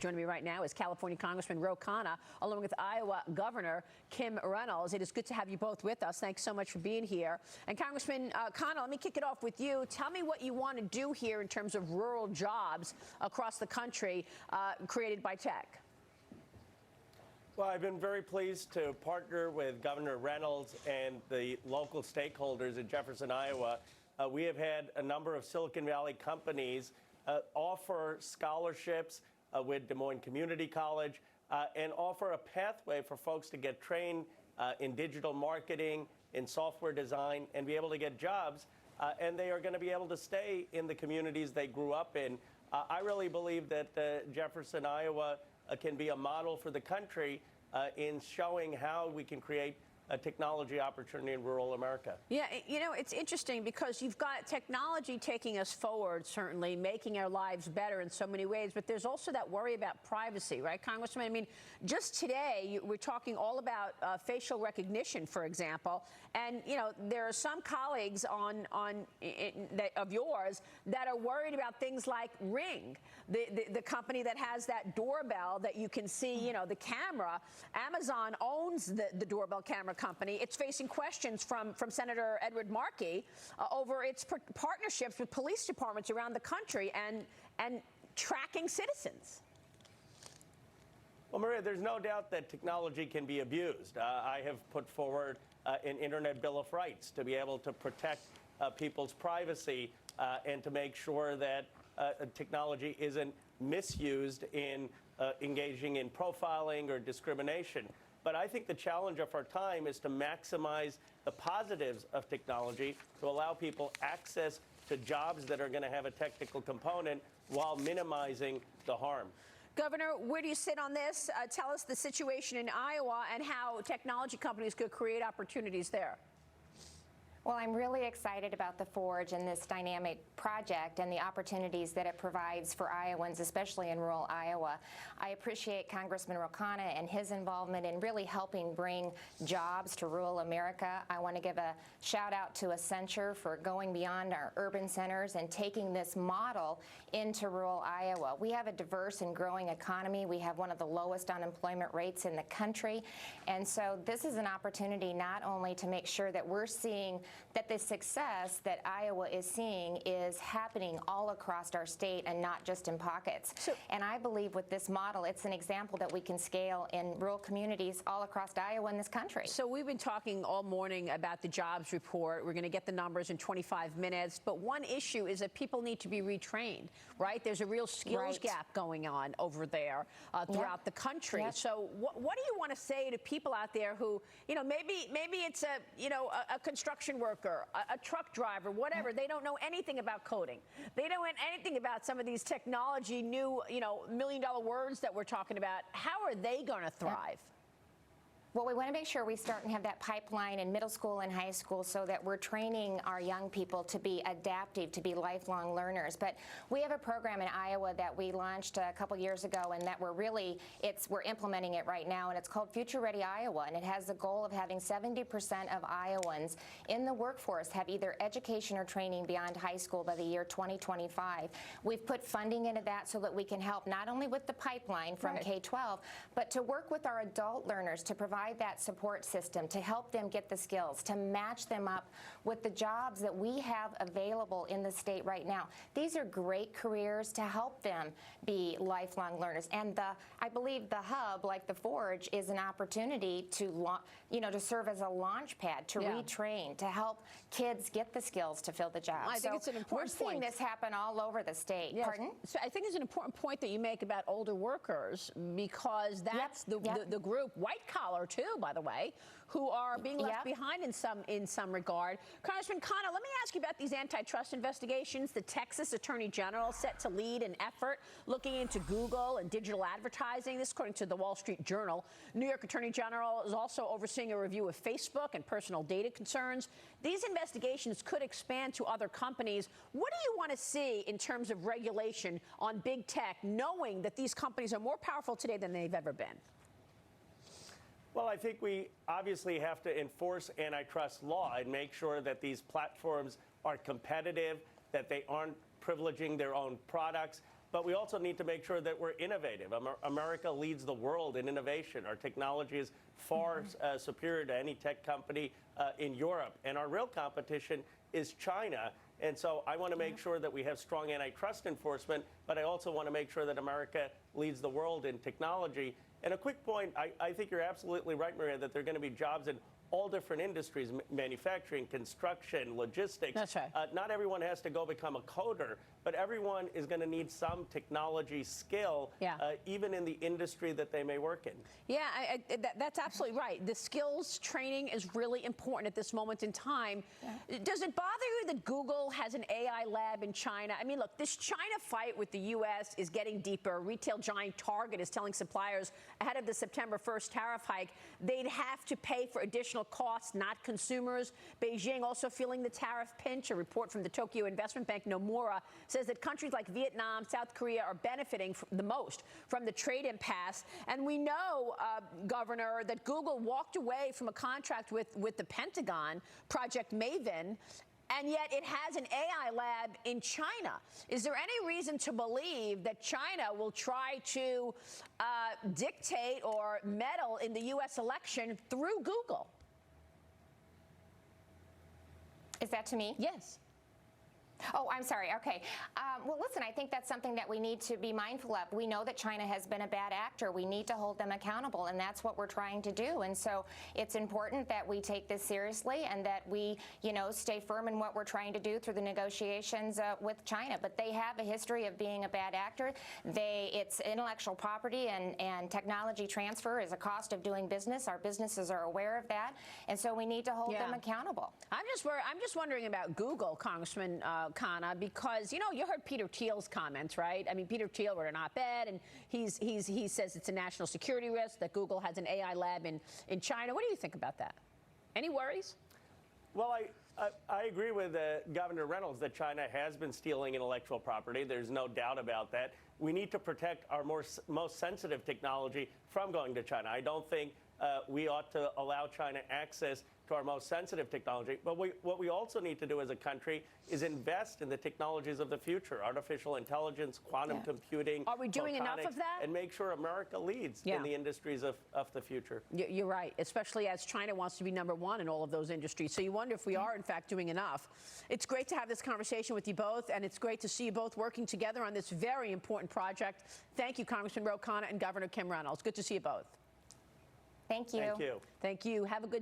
Joining me right now is California Congressman Ro Khanna, along with Iowa Governor Kim Reynolds. It is good to have you both with us. Thanks so much for being here. And Congressman Khanna, let me kick it off with you. Tell me what you want to do here in terms of rural jobs across the country created by tech. Well, I've been very pleased to partner with Governor Reynolds and the local stakeholders in Jefferson, Iowa. We have had a number of Silicon Valley companies offer scholarships with Des Moines Community College and offer a pathway for folks to get trained in digital marketing, in software design, and be able to get jobs. And they are going to be able to stay in the communities they grew up in. I really believe that Jefferson, Iowa can be a model for the country in showing how we can create a technology opportunity in rural America. Yeah, you know, it's interesting because you've got technology taking us forward, certainly making our lives better in so many ways, but there's also that worry about privacy, right, Congressman? I mean, just today, we're talking all about facial recognition, for example, and, you know, there are some colleagues of yours that are worried about things like Ring, the company that has that doorbell that you can see, you know, the camera. Amazon owns the doorbell camera company. It's facing questions from Senator Edward Markey over its partnerships with police departments around the country and tracking citizens. Well, Maria, there's no doubt that technology can be abused. I have put forward an Internet Bill of Rights to be able to protect people's privacy and to make sure that technology isn't misused in engaging in profiling or discrimination. But I think the challenge of our time is to maximize the positives of technology to allow people access to jobs that are going to have a technical component while minimizing the harm. Governor, where do you sit on this? Tell us the situation in Iowa and how technology companies could create opportunities there. Well, I'm really excited about the Forge and this dynamic project and the opportunities that it provides for Iowans, especially in rural Iowa. I appreciate Congressman Ro Khanna and his involvement in really helping bring jobs to rural America. I want to give a shout out to Accenture for going beyond our urban centers and taking this model into rural Iowa. We have a diverse and growing economy. We have one of the lowest unemployment rates in the country. And so this is an opportunity not only to make sure that we're seeing that the success that Iowa is seeing is happening all across our state and not just in pockets. And I believe with this model, it's an example that we can scale in rural communities all across Iowa and this country. So we've been talking all morning about the jobs report. We're going to get the numbers in 25 minutes. But one issue is that people need to be retrained, right? There's a real skills gap going on over there throughout the country. So what do you want to say to people out there who, you know, maybe it's a construction worker, a truck driver, whatever. They don't know anything about coding. They don't know anything about some of these technology, new, million-dollar words that we're talking about. How are they going to thrive? Well, we want to make sure we start and have that pipeline in middle school and high school so that we're training our young people to be adaptive, to be lifelong learners. But we have a program in Iowa that we launched a couple years ago and that we're implementing it right now, and it's called Future Ready Iowa, and it has the goal of having 70% of Iowans in the workforce have either education or training beyond high school by the year 2025. We've put funding into that so that we can help not only with the pipeline from K-12, but to work with our adult learners to provide that support system, to help them get the skills, to match them up with the jobs that we have available in the state right now. These are great careers to help them be lifelong learners. And I believe the hub, like the Forge, is an opportunity to, to serve as a launch pad, to retrain, to help kids get the skills to fill the job. I think it's an important point. We're seeing this happen all over the state. Yes. Pardon? So I think it's an important point that you make about older workers, because that's the group, white collar too, by the way, who are being left behind in some regard. Congressman Khanna, let me ask you about these antitrust investigations. The Texas Attorney General set to lead an effort looking into Google and digital advertising. This according to the Wall Street Journal. New York Attorney General is also overseeing a review of Facebook and personal data concerns. These investigations could expand to other companies. What do you want to see in terms of regulation on big tech, knowing that these companies are more powerful today than they've ever been? Well, I think we obviously have to enforce antitrust law and make sure that these platforms are competitive, that they aren't privileging their own products, but we also need to make sure that we're innovative. America leads the world in innovation. Our technology is far superior to any tech company in Europe. And our real competition is China. And so I want to make sure that we have strong antitrust enforcement, but I also want to make sure that America leads the world in technology. And a quick point, I think you're absolutely right, Maria, that there are going to be jobs in all different industries, manufacturing, construction, logistics. That's right. Not everyone has to go become a coder, but everyone is going to need some technology skill, even in the industry that they may work in. Yeah, that's absolutely right. The skills training is really important at this moment in time. Does it bother you that Google has an AI lab in China? I mean, look, this China fight with the U.S. is getting deeper. Retail giant Target is telling suppliers ahead of the September 1st tariff hike they'd have to pay for additional costs, not consumers. Beijing also feeling the tariff pinch. A report from the Tokyo investment bank Nomura says that countries like Vietnam, South Korea are benefiting the most from the trade impasse. And we know, Governor, that Google walked away from a contract with the Pentagon, Project Maven, and yet it has an AI lab in China. Is there any reason to believe that China will try to dictate or meddle in the U.S. election through Google? Is that to me? Yes. Oh, I'm sorry. Okay. Well, listen, I think that's something that we need to be mindful of. We know that China has been a bad actor. We need to hold them accountable, and that's what we're trying to do. And so it's important that we take this seriously and that we, stay firm in what we're trying to do through the negotiations with China. But they have a history of being a bad actor. It's intellectual property and technology transfer is a cost of doing business. Our businesses are aware of that, and so we need to hold them accountable. I'm just wondering about Google, Congressman Khanna, because, you heard Peter Thiel's comments, right? I mean, Peter Thiel wrote an op-ed, and he says it's a national security risk that Google has an AI lab in China. What do you think about that? Any worries? Well, I agree with Governor Reynolds that China has been stealing intellectual property. There's no doubt about that. We need to protect our most sensitive technology from going to China. I don't think we ought to allow China access to our most sensitive technology. But what we also need to do as a country is invest in the technologies of the future, artificial intelligence, quantum computing. Are we doing enough of that? And make sure America leads in the industries of the future. You're right, especially as China wants to be #1 in all of those industries. So you wonder if we are, in fact, doing enough. It's great to have this conversation with you both, and it's great to see you both working together on this very important project. Thank you, Congressman Ro Khanna and Governor Kim Reynolds. Good to see you both. Thank you. Thank you. Thank you. Have a good day.